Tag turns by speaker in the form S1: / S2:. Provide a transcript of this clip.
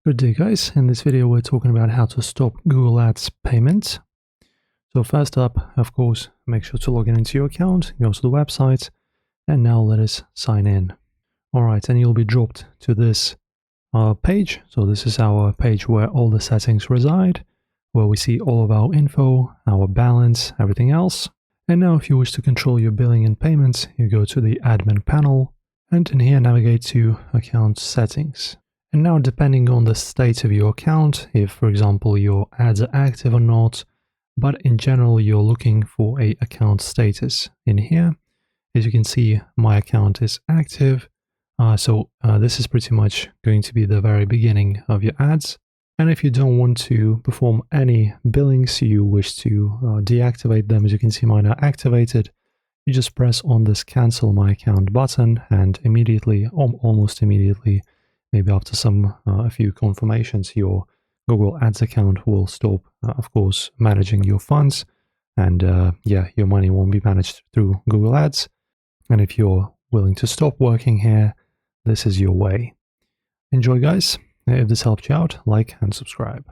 S1: Good day guys, in this video we're talking about how to stop Google Ads payments. So first up, of course, make sure to log in into your account, go to the website, and now let us sign in. Alright, and you'll be dropped to this page. So this is our page where all the settings reside, where we see all of our info, our balance, everything else. And now if you wish to control your billing and payments, you go to the admin panel, and in here navigate to account settings. And now depending on the state of your account, if for example your ads are active or not, but in general you're looking for a account status. In here, as you can see, my account is active. So this is pretty much going to be the very beginning of your ads. And if you don't want to perform any billings, you wish to deactivate them, as you can see mine are activated, you just press on this cancel my account button and immediately, almost immediately, maybe after a few confirmations, your Google Ads account will stop, of course, managing your funds. And yeah, your money won't be managed through Google Ads. And if you're willing to stop working here, this is your way. Enjoy, guys. If this helped you out, like and subscribe.